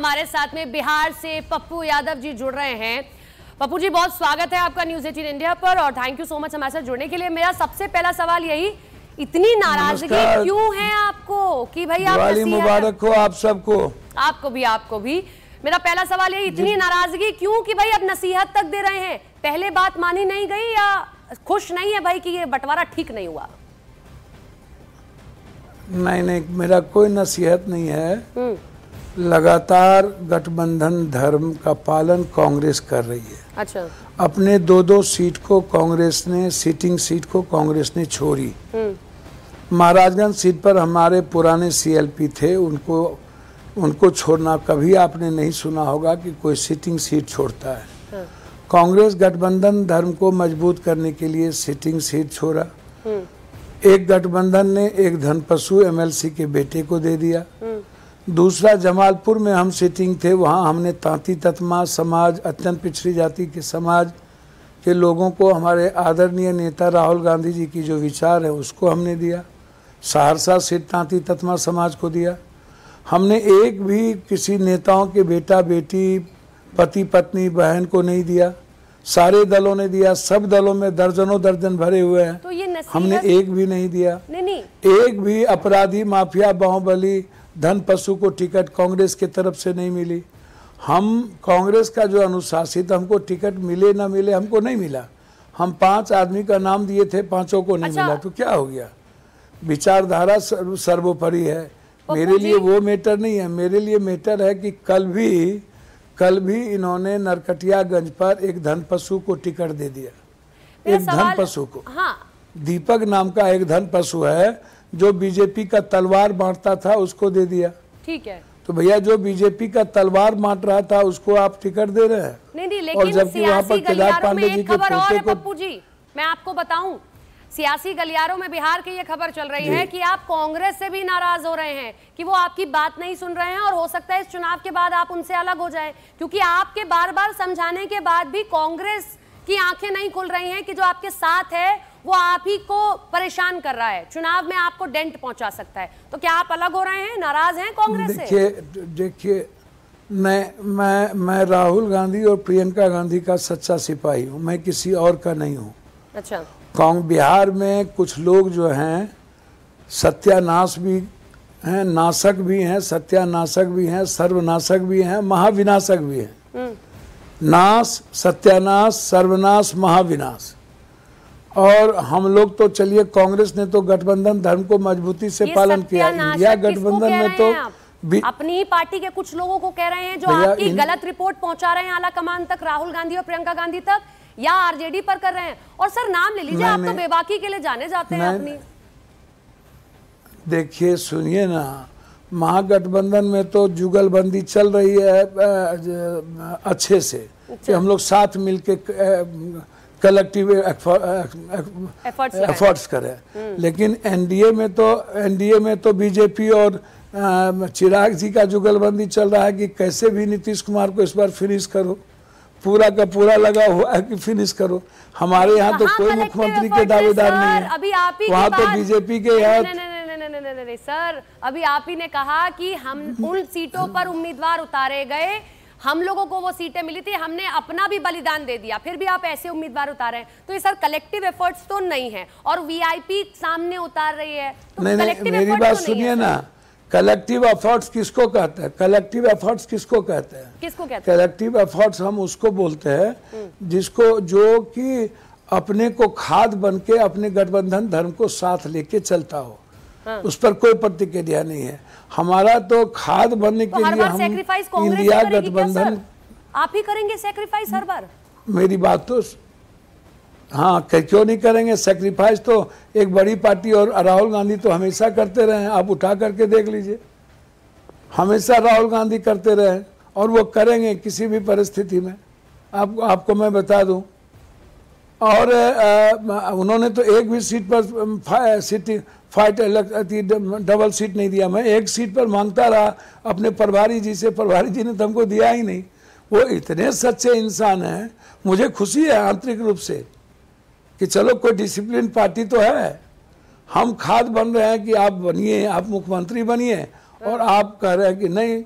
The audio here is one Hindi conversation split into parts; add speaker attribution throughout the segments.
Speaker 1: हमारे साथ में बिहार से पप्पू यादव जी जुड़ रहे हैं। पप्पू जी, बहुत स्वागत है आपका न्यूज 18 इंडिया पर और थैंक यू सो मच हमारे साथ जुड़ने के लिए। मेरा सबसे पहला सवाल यही, इतनी नाराजगी क्यों है आपको कि भाई आप
Speaker 2: दिवाली मुबारक हो आप सबको।
Speaker 1: आपको भी मेरा पहला सवाल यही, इतनी नाराजगी क्यों कि भाई अब नसीहत तक दे रहे हैं? पहले बात मानी नहीं गई या खुश नहीं है भाई कि ये बंटवारा ठीक नहीं हुआ?
Speaker 2: नहीं, मेरा कोई नसीहत नहीं है। लगातार गठबंधन धर्म का पालन कांग्रेस कर रही है।
Speaker 1: अच्छा।
Speaker 2: अपने दो सीट को कांग्रेस ने, सिटिंग सीट को कांग्रेस ने छोड़ी। महाराजगंज सीट पर हमारे पुराने सीएलपी थे, उनको छोड़ना कभी आपने नहीं सुना होगा कि कोई सिटिंग सीट छोड़ता है। कांग्रेस गठबंधन धर्म को मजबूत करने के लिए सिटिंग सीट छोड़ा। एक गठबंधन ने एक धनपशु एमएलसी के बेटे को दे दिया। दूसरा, जमालपुर में हम सिटिंग थे, वहां हमने तांती ततमा समाज, अत्यंत पिछड़ी जाति के समाज के लोगों को, हमारे आदरणीय नेता राहुल गांधी जी की जो विचार है उसको हमने दिया। सहरसा सीट तांती ततमा समाज को दिया। हमने एक भी किसी नेताओं के बेटा बेटी, पति पत्नी, बहन को नहीं दिया। सारे दलों ने दिया, सब दलों में दर्जनों दर्जन भरे हुए हैं, तो ये हमने एक भी नहीं दिया। नहीं। एक भी अपराधी, माफिया, बाहुबली, धन पशु को टिकट कांग्रेस की तरफ से नहीं मिली। हम कांग्रेस का जो अनुशासित, हमको टिकट मिले ना मिले, हमको नहीं मिला। हम 5 आदमी का नाम दिए थे, 5 को नहीं मिला, तो क्या हो गया? विचारधारा सर्वोपरि है। मेरे लिए वो मैटर नहीं है। मेरे लिए मैटर है कि कल भी इन्होंने नरकटियागंज पर एक धन पशु को टिकट दे दिया। एक धन पशु को, हाँ, दीपक नाम का एक धन पशु है जो बीजेपी का तलवार बांटता था, उसको दे दिया। ठीक है, तो भैया जो बीजेपी का तलवार बांट रहा था उसको आप टिकट दे रहे हैं। नहीं, लेकिन और जबकि वहाँ पर केदार पांडे जी के पोते को,
Speaker 1: पप्पू जी मैं आपको बताऊं, सियासी गलियारों में बिहार की ये खबर चल रही है कि आप कांग्रेस से भी नाराज हो रहे हैं कि वो आपकी बात नहीं सुन रहे हैं और हो सकता है इस चुनाव के बाद आप उनसे अलग हो जाएं, क्योंकि आपके बार बार समझाने के बाद भी कांग्रेस की आंखें नहीं खुल रही हैं कि जो आपके साथ है वो आप ही को परेशान कर रहा है, चुनाव में आपको डेंट पहुंचा सकता है। तो क्या आप अलग हो रहे हैं, नाराज हैं कांग्रेस से?
Speaker 2: देखिए, मैं राहुल गांधी और प्रियंका गांधी का सच्चा सिपाही हूँ, मैं किसी और का नहीं हूँ।
Speaker 1: अच्छा।
Speaker 2: बिहार में कुछ लोग जो हैं सत्यानाश भी हैं, नाशक भी हैं, सत्यानाशक भी हैं, सर्वनाशक भी हैं, महाविनाशक भी हैं। नाश, सत्यानाश, सर्वनाश, महाविनाश। और हम लोग तो चलिए, कांग्रेस ने तो गठबंधन धर्म को मजबूती से पालन किया। इंडिया गठबंधन में तो
Speaker 1: अपनी ही पार्टी के कुछ लोगों को कह रहे हैं जो आपकी गलत रिपोर्ट पहुंचा रहे हैं आला कमान तक, राहुल गांधी और प्रियंका गांधी तक, या आरजेडी पर कर रहे हैं। और सर नाम ले लीजिए, आप तो बेबाकी के लिए जाने जाते हैं अपनी।
Speaker 2: देखिए, सुनिए ना, महागठबंधन में तो जुगलबंदी चल रही है अच्छे से, कि हम लोग साथ मिलके कलेक्टिव एफर्ट्स करें। लेकिन एनडीए में तो बीजेपी और चिराग जी का जुगलबंदी चल रहा है कि कैसे भी नीतीश कुमार को इस बार फिनिश करो, पूरा का पूरा लगा हुआ है कि फिनिश करो। हमारे यहाँ तो कोई मुख्यमंत्री के दावेदार नहीं है,
Speaker 1: अभी आप ही
Speaker 2: वहाँ तो बीजेपी के यहाँ।
Speaker 1: नहीं सर, अभी आप ही ने कहा कि हम उन सीटों पर उम्मीदवार उतारे गए, हम लोगों को वो सीटें मिली थी, हमने अपना भी बलिदान दे दिया, फिर भी आप ऐसे उम्मीदवार उतारे हैं। तो ये सर कलेक्टिव एफर्ट्स तो नहीं है, और वीआईपी सामने उतार रही है, तो
Speaker 2: नहीं, मेरी बात सुनिए ना, कलेक्टिव एफर्ट्स किसको कहते हैं? कलेक्टिव एफर्ट्स किसको कहते हैं? कलेक्टिव एफर्ट्स हम उसको बोलते हैं जिसको, जो कि अपने को खाद बन के अपने गठबंधन धर्म को साथ लेके चलता हो। उस पर कोई प्रतिक्रिया नहीं है। हमारा तो खाद बनने के लिए हम इंडिया गठबंधन,
Speaker 1: आप ही करेंगे सेक्रीफाइस हर बार?
Speaker 2: मेरी बात तो, हाँ, क्यों नहीं करेंगे सेक्रीफाइस? तो एक बड़ी पार्टी और राहुल गांधी तो हमेशा करते रहे हैं, आप उठा करके देख लीजिए, हमेशा राहुल गांधी करते रहे और वो करेंगे किसी भी परिस्थिति में। आपको मैं बता दूं, और उन्होंने तो एक भी सीट पर डबल सीट नहीं दिया। मैं एक सीट पर मांगता रहा अपने प्रभारी जी से, प्रभारी जी ने तो हमको दिया ही नहीं। वो इतने सच्चे इंसान हैं, मुझे खुशी है आंतरिक रूप से कि चलो कोई डिसिप्लिन पार्टी तो है। हम खाद बन रहे हैं कि आप बनिए, आप मुख्यमंत्री बनिए, और आप कह रहे हैं कि नहीं,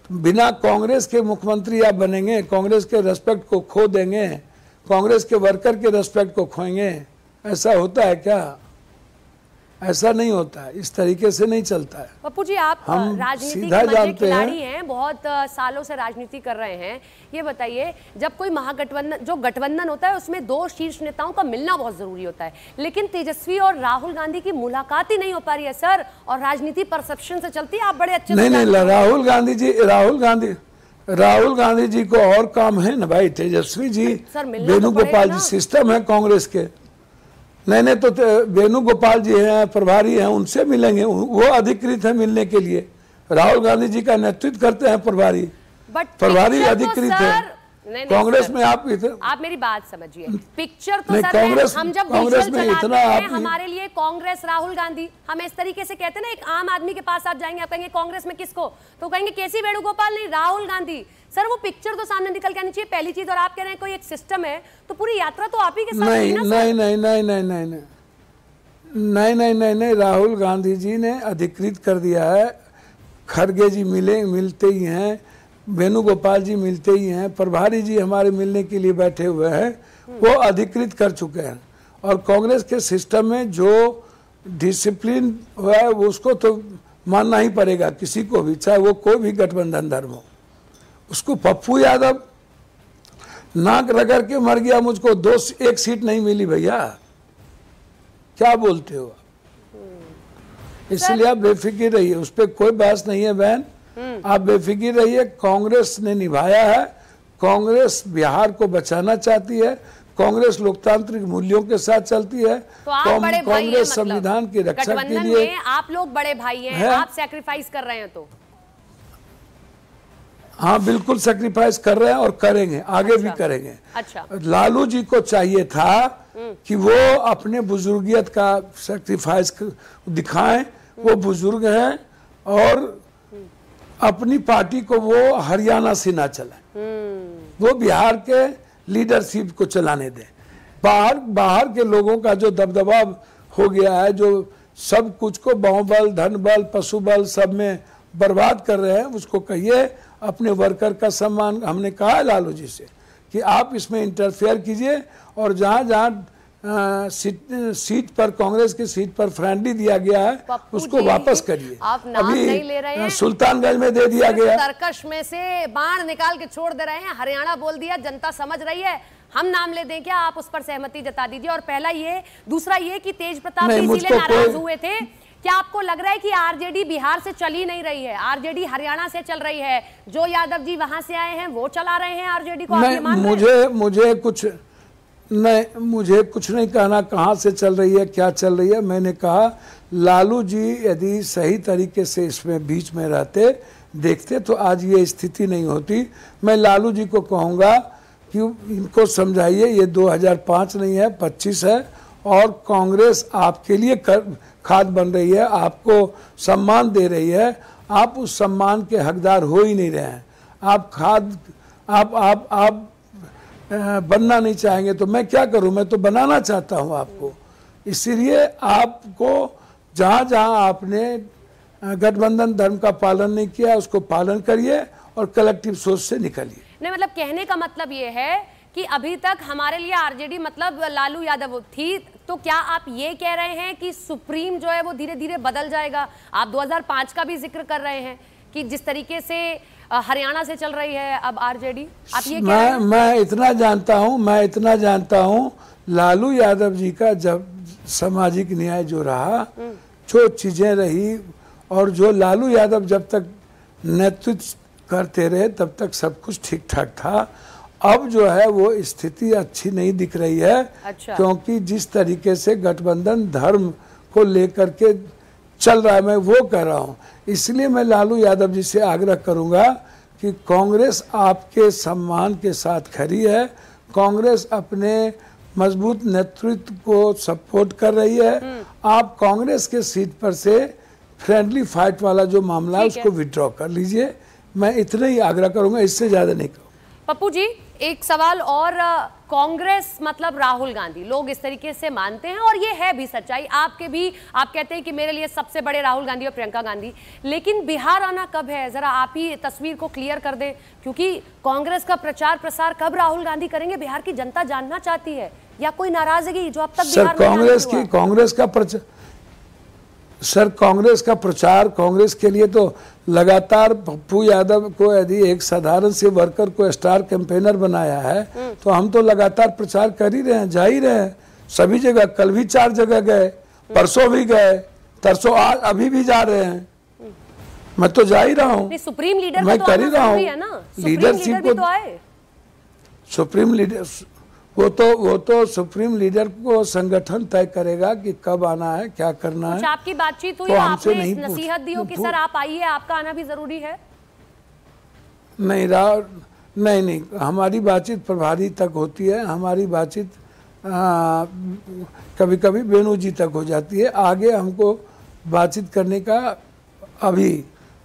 Speaker 2: बिना कांग्रेस के मुख्यमंत्री आप बनेंगे, कांग्रेस के रेस्पेक्ट को खो देंगे, कांग्रेस के वर्कर के रेस्पेक्ट को खोएंगे? ऐसा होता है क्या? ऐसा नहीं होता है, इस तरीके से नहीं चलता है।
Speaker 1: पप्पू जी, आप
Speaker 2: हम
Speaker 1: राजनीति
Speaker 2: सीधा
Speaker 1: के
Speaker 2: जानते
Speaker 1: खिलाड़ी हैं, बहुत सालों से राजनीति कर रहे हैं। ये बताइए, जब कोई महागठबंधन, जो गठबंधन होता है उसमें दो शीर्ष नेताओं का मिलना बहुत जरूरी होता है, लेकिन तेजस्वी और राहुल गांधी की मुलाकात ही नहीं हो पा रही है सर, और राजनीति परसेप्शन से चलती है। आप बड़े अच्छे
Speaker 2: नहीं, राहुल गांधी जी को और काम है ना भाई। तेजस्वी जी, वेणुगोपाल जी सिस्टम है कांग्रेस के। नहीं तो वेणुगोपाल जी हैं, प्रभारी हैं, उनसे मिलेंगे, वो अधिकृत है मिलने के लिए। राहुल गांधी जी का नेतृत्व करते हैं प्रभारी, अधिकृत है कांग्रेस में। आप
Speaker 1: मेरी बात समझिए, पिक्चर तो सर
Speaker 2: कांग्रेस,
Speaker 1: हम जब
Speaker 2: कांग्रेस में इतना
Speaker 1: हमारे लिए कांग्रेस राहुल गांधी, हम इस तरीके से कहते हैं ना, एक आम आदमी के पास आप जाएंगे, आप कहेंगे कांग्रेस में किसको, तो कहेंगे केसी वेणुगोपाल, नहीं राहुल गांधी। सर वो पिक्चर तो सामने निकल के आनी चाहिए, पहली चीज। और आप कह रहे हैं कोई एक सिस्टम है, तो पूरी यात्रा तो आप ही के साथ है ना?
Speaker 2: नहीं, राहुल गांधी जी ने अधिकृत कर दिया है। खड़गे जी मिलते ही हैं, वेणुगोपाल जी मिलते ही हैं, प्रभारी जी हमारे मिलने के लिए बैठे हुए हैं, वो अधिकृत कर चुके हैं। और कांग्रेस के सिस्टम में जो डिसिप्लिन हुआ है उसको तो मानना ही पड़ेगा किसी को भी, चाहे वो कोई भी गठबंधन धर्म हो। उसको पप्पू यादव नाक रगड़ के मर गया, मुझको एक सीट नहीं मिली भैया, क्या बोलते हो? इसलिए आप बेफिक्र रहिए, उस पर कोई बहस नहीं है बहन, आप बेफिक्र रहिए। कांग्रेस ने निभाया है, कांग्रेस बिहार को बचाना चाहती है, कांग्रेस लोकतांत्रिक मूल्यों के साथ चलती है,
Speaker 1: तो आप बड़े भाई हैं,
Speaker 2: कांग्रेस संविधान की रक्षा के लिए
Speaker 1: आप लोग बड़े भाई हैं, आप सैक्रिफाइस कर रहे हैं तो?
Speaker 2: हाँ बिल्कुल सैक्रिफाइस कर रहे हैं और करेंगे, आगे भी करेंगे।
Speaker 1: अच्छा,
Speaker 2: लालू जी को चाहिए था कि वो अपने बुजुर्गियत का सैक्रिफाइस दिखाएं, वो बुजुर्ग हैं और अपनी पार्टी को वो हरियाणा से ना चलाएं, वो बिहार के लीडरशिप को चलाने दें। बाहर के लोगों का जो दबदबा हो गया है, जो सब कुछ को बाहुबल, धन बल, पशु बल सब में बर्बाद कर रहे हैं, उसको कहिए अपने वर्कर का सम्मान। हमने कहा है लालू जी से कि आप इसमें इंटरफेयर कीजिए, और जहां सीट पर, कांग्रेस की सीट पर फ्रेंडली दिया गया है उसको वापस करिए।
Speaker 1: आप नाम नहीं ले रहे हैं,
Speaker 2: सुल्तानगंज में दे दिया गया,
Speaker 1: तरकश में से बाण निकाल के छोड़ दे रहे हैं, हरियाणा बोल दिया, जनता समझ रही है। हम नाम ले दें क्या? आप उस पर सहमति जता दीजिए। और पहला ये, दूसरा ये कि तेज प्रताप इसीलिए नाराज हुए थे, क्या आपको लग रहा है कि आरजेडी बिहार से चल ही नहीं रही है, आरजेडी हरियाणा से चल रही है, जो यादव जी वहां से आए हैं वो चला रहे हैं आरजेडी को?
Speaker 2: मुझे कुछ नहीं कहना कहां से चल रही है, क्या चल रही है। मैंने कहा लालू जी यदि सही तरीके से इसमें बीच में रहते, देखते, तो आज ये स्थिति नहीं होती। मैं लालू जी को कहूंगा कि इनको समझाइए, ये 2005 नहीं है, 25 है, और कांग्रेस आपके लिए खाद बन रही है, आपको सम्मान दे रही है, आप उस सम्मान के हकदार हो ही नहीं रहे हैं। आप खाद आप बनना नहीं चाहेंगे तो मैं क्या करूं? मैं तो बनाना चाहता हूं आपको। इसीलिए आपको जहां आपने गठबंधन धर्म का पालन नहीं किया, उसको पालन करिए और कलेक्टिव सोच से निकलिए।
Speaker 1: नहीं, मतलब कहने का मतलब ये है कि अभी तक हमारे लिए आरजेडी मतलब लालू यादव थी, तो क्या आप ये कह रहे हैं कि सुप्रीम जो है वो धीरे धीरे बदल जाएगा? आप 2005 का भी जिक्र कर रहे हैं कि जिस तरीके से हरियाणा से चल रही है अब आरजेडी, आप ये कह रहे हैं?
Speaker 2: मैं इतना जानता हूं लालू यादव जी का जब सामाजिक न्याय जो रहा, जो चीजें रही, और जो लालू यादव जब तक नेतृत्व करते रहे तब तक सब कुछ ठीक ठाक था। अब जो है वो स्थिति अच्छी नहीं दिख रही है।
Speaker 1: अच्छा।
Speaker 2: क्योंकि जिस तरीके से गठबंधन धर्म को लेकर के चल रहा है, मैं वो कह रहा हूँ। इसलिए मैं लालू यादव जी से आग्रह करूंगा कि कांग्रेस आपके सम्मान के साथ खड़ी है, कांग्रेस अपने मजबूत नेतृत्व को सपोर्ट कर रही है। आप कांग्रेस के सीट पर से फ्रेंडली फाइट वाला जो मामला है उसको विड्रॉ कर लीजिए। मैं इतना ही आग्रह करूंगा, इससे ज्यादा नहीं करूंगा।
Speaker 1: पप्पू जी, एक सवाल और, कांग्रेस मतलब राहुल गांधी, लोग इस तरीके से मानते हैं और ये है भी सच्चाई, आपके भी, आप कहते हैं कि मेरे लिए सबसे बड़े राहुल गांधी और प्रियंका गांधी, लेकिन बिहार आना कब है? जरा आप ही तस्वीर को क्लियर कर दें, क्योंकि कांग्रेस का प्रचार प्रसार कब राहुल गांधी करेंगे, बिहार की जनता जानना चाहती है, या कोई नाराजगी जो अब तक बिहार में
Speaker 2: कांग्रेस का प्रचार, कांग्रेस के लिए तो लगातार पप्पू यादव को यदि एक साधारण से वर्कर को स्टार कैंपेनर बनाया है तो हम तो लगातार प्रचार कर ही रहे हैं, जा ही रहे हैं सभी जगह। कल भी 4 जगह गए, परसों भी गए, तरसों आज अभी भी जा रहे हैं। मैं तो जा ही रहा हूँ,
Speaker 1: सुप्रीम लीडर
Speaker 2: मैं कर ही रहा हूँ।
Speaker 1: लीडरशिप को,
Speaker 2: सुप्रीम लीडर वो तो सुप्रीम लीडर को संगठन तय करेगा कि कब आना है, क्या करना है।
Speaker 1: आपकी बातचीत हुई,
Speaker 2: तो
Speaker 1: आपने नसीहत दी हो कि सर आप आइए, आपका आना भी जरूरी है?
Speaker 2: नहीं, हमारी बातचीत प्रभारी तक होती है, हमारी बातचीत कभी कभी वेणु जी तक हो जाती है। आगे हमको बातचीत करने का अभी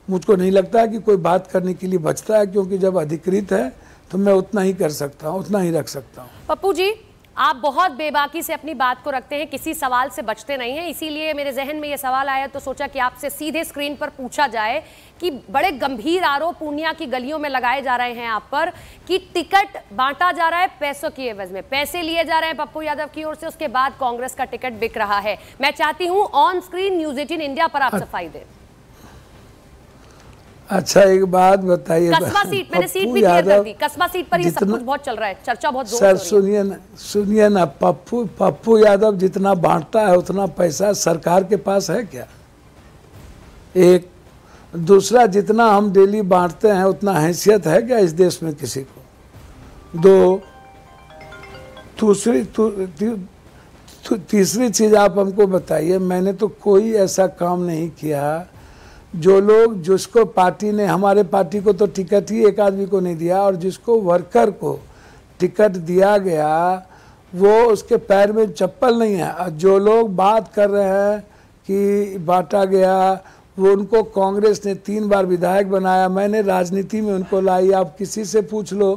Speaker 2: मुझको नहीं लगता है कि कोई बात करने के लिए बचता है, क्योंकि जब अधिकृत है तो मैं उतना ही कर सकता हूँ, उतना ही रख सकता हूँ।
Speaker 1: पप्पू जी, आप बहुत बेबाकी से अपनी बात को रखते हैं, किसी सवाल से बचते नहीं हैं, इसीलिए मेरे जहन में ये सवाल आया तो सोचा कि आपसे सीधे स्क्रीन पर पूछा जाए कि बड़े गंभीर आरोप पूर्णिया की गलियों में लगाए जा रहे हैं आप पर कि टिकट बांटा जा रहा है पैसों की एवज में, पैसे लिए जा रहे हैं पप्पू यादव की ओर से, उसके बाद कांग्रेस का टिकट बिक रहा है। मैं चाहती हूँ ऑन स्क्रीन न्यूज़ 18 इंडिया पर आप सफाई दें।
Speaker 2: अच्छा, एक बात बताइए,
Speaker 1: कस्बा सीट, मैंने सीट भी क्लियर कर दी, कस्बा सीट पर ये सब कुछ बहुत चल रहा है, चर्चा बहुत जोर से हो रही है।
Speaker 2: सर सुनिए ना, पप्पू यादव जितना बांटता है उतना पैसा सरकार के पास है क्या? एक दूसरा, जितना हम डेली बांटते हैं उतना हैसियत है क्या इस देश में किसी को? तीसरी चीज आप हमको बताइए, मैंने तो कोई ऐसा काम नहीं किया। जो लोग, जिसको पार्टी ने, हमारे पार्टी को तो टिकट ही एक आदमी को नहीं दिया, और जिसको वर्कर को टिकट दिया गया वो उसके पैर में चप्पल नहीं है। जो लोग बात कर रहे हैं कि बांटा गया, वो उनको कांग्रेस ने 3 बार विधायक बनाया, मैंने राजनीति में उनको लाई, आप किसी से पूछ लो।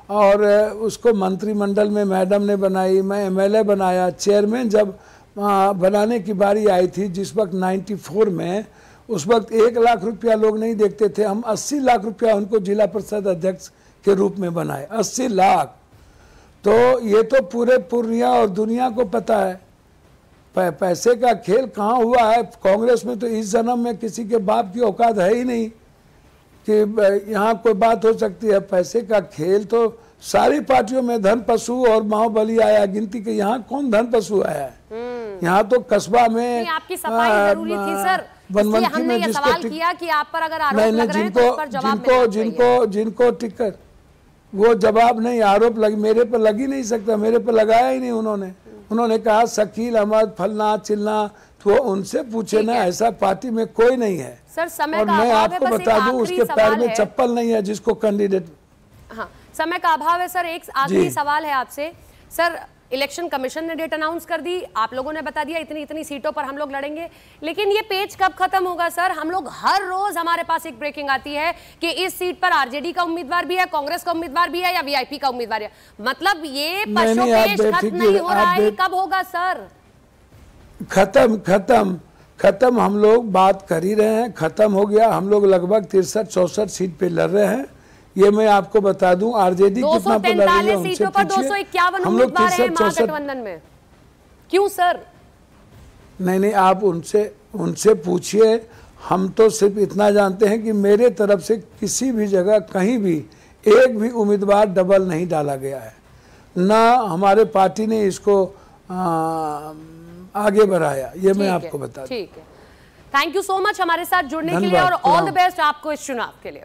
Speaker 2: और उसको मंत्रिमंडल में मैडम ने बनाई, मैं एमएलए बनाया, चेयरमैन जब बनाने की बारी आई थी, जिस वक्त 94 में, उस वक्त 1 लाख रुपया लोग नहीं देखते थे, हम 80 लाख रुपया उनको जिला परिषद अध्यक्ष के रूप में बनाए, 80 लाख। तो ये तो पूरे पूर्णिया और दुनिया को पता है पैसे का खेल कहाँ हुआ है। कांग्रेस में तो इस जन्म में किसी के बाप की औकात है ही नहीं कि यहाँ कोई बात हो सकती है। पैसे का खेल तो सारी पार्टियों में धन पशु और बाहुबली आया, गिनती के यहाँ कौन धन पशु आया है? यहाँ तो कस्बा में
Speaker 1: आपकी सफाई जरूरी थी सर, हमने ये सवाल किया कि आप पर अगर आरोप लग रहे हैं तो उस पर जवाब
Speaker 2: जिनको टिकट, वो जवाब नहीं, आरोप लग मेरे पर लग ही नहीं सकता, मेरे पर लगाया ही नहीं उन्होंने कहा शकील अहमद फलना चिलना, तो उनसे पूछे ना, ऐसा पार्टी में कोई नहीं है
Speaker 1: सर। समय
Speaker 2: और
Speaker 1: का
Speaker 2: मैं
Speaker 1: अभाव है,
Speaker 2: आपको बता दूं उसके पैर में चप्पल नहीं है जिसको कैंडिडेट।
Speaker 1: हाँ, समय का अभाव है सर, एक आखिरी सवाल है आपसे सर। इलेक्शन कमीशन ने डेट अनाउंस कर दी, आप लोगों ने बता दिया इतनी इतनी सीटों पर हम लोग लड़ेंगे, लेकिन ये पेज कब खत्म होगा सर? हम लोग हर रोज, हमारे पास एक ब्रेकिंग आती है कि इस सीट पर आरजेडी का उम्मीदवार भी है, कांग्रेस का उम्मीदवार भी है, या वीआईपी का उम्मीदवार है। मतलब ये पेज खत्म नहीं हो रहा है, कब होगा सर?
Speaker 2: खत्म हम लोग बात कर ही रहे हैं, खत्म हो गया। हम लोग लगभग 63-64 सीट पे लड़ रहे हैं। ये मैं आपको बता दूं, आरजेडी कितना पे लड़ रही है उनसे
Speaker 1: सीटों पर 251 उम्मीदवार हैं महागठबंधन में। क्यों सर?
Speaker 2: नहीं, आप उनसे पूछिए। हम तो सिर्फ इतना जानते हैं कि मेरे तरफ से किसी भी जगह कहीं भी एक भी उम्मीदवार डबल नहीं डाला गया है, ना हमारे पार्टी ने इसको आगे बढ़ाया। ये मैं आपको बता दूं।
Speaker 1: ठीक है, थैंक यू सो मच हमारे साथ जुड़ने के लिए और ऑल द बेस्ट आपको इस चुनाव के लिए।